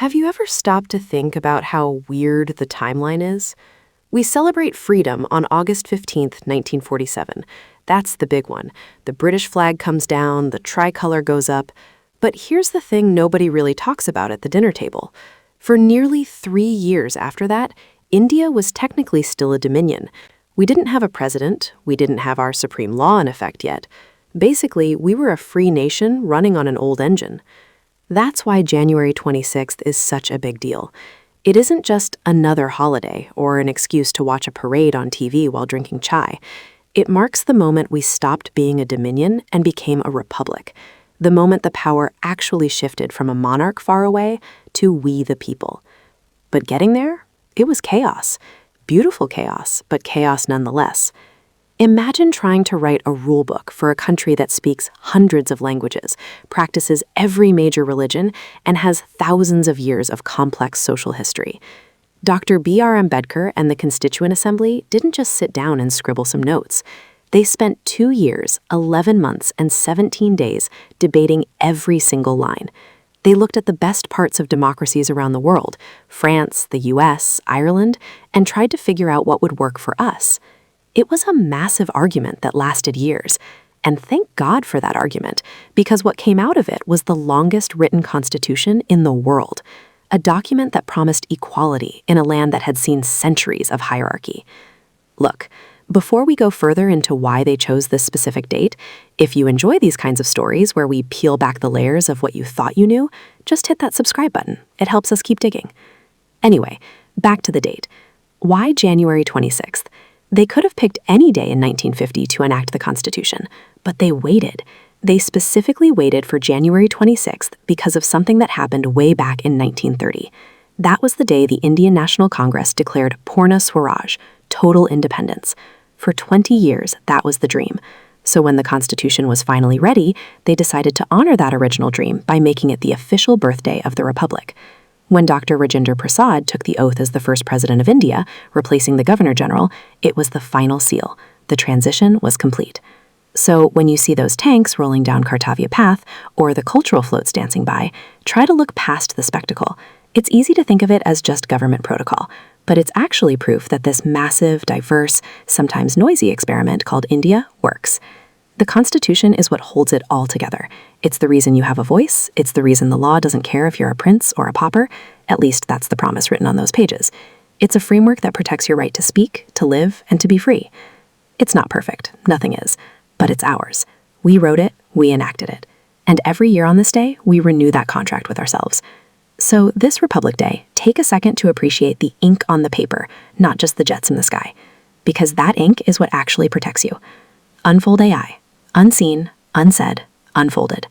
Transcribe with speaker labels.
Speaker 1: Have you ever stopped to think about how weird the timeline is? We celebrate freedom on August 15th, 1947. That's the big one. The British flag comes down, the tricolor goes up. But here's the thing nobody really talks about at the dinner table. For nearly 3 years after that, India was technically still a dominion. We didn't have a president, we didn't have our supreme law in effect yet. Basically, we were a free nation running on an old engine. That's why January 26th is such a big deal. It isn't just another holiday or an excuse to watch a parade on TV while drinking chai. It marks the moment we stopped being a dominion and became a republic. The moment the power actually shifted from a monarch far away to we the people. But getting there, it was chaos. Beautiful chaos, but chaos nonetheless. Imagine trying to write a rule book for a country that speaks hundreds of languages, practices every major religion, and has thousands of years of complex social history. Dr. B.R. Ambedkar and the Constituent Assembly didn't just sit down and scribble some notes. They spent 2 years, 11 months, and 17 days debating every single line. They looked at the best parts of democracies around the world, France, the US, Ireland, and tried to figure out what would work for us. It was a massive argument that lasted years, and thank God for that argument, because what came out of it was the longest written constitution in the world, a document that promised equality in a land that had seen centuries of hierarchy. Look, before we go further into why they chose this specific date, if you enjoy these kinds of stories where we peel back the layers of what you thought you knew, just hit that subscribe button. It helps us keep digging. Anyway, back to the date. Why January 26th? They could have picked any day in 1950 to enact the Constitution, but they waited. They specifically waited for January 26th because of something that happened way back in 1930. That was the day the Indian National Congress declared Purna Swaraj, total independence. For 20 years, that was the dream. So when the Constitution was finally ready, they decided to honor that original dream by making it the official birthday of the Republic. When Dr. Rajendra Prasad took the oath as the first president of India, replacing the Governor General, it was the final seal. The transition was complete. So when you see those tanks rolling down Kartavya Path or the cultural floats dancing by, try to look past the spectacle. It's easy to think of it as just government protocol, but it's actually proof that this massive, diverse, sometimes noisy experiment called India works. The Constitution is what holds it all together. It's the reason you have a voice. It's the reason the law doesn't care if you're a prince or a pauper. At least that's the promise written on those pages. It's a framework that protects your right to speak, to live, and to be free. It's not perfect. Nothing is. But it's ours. We wrote it. We enacted it. And every year on this day, we renew that contract with ourselves. So this Republic Day, take a second to appreciate the ink on the paper, not just the jets in the sky. Because that ink is what actually protects you. Unfold AI. Unseen, unsaid, unfolded.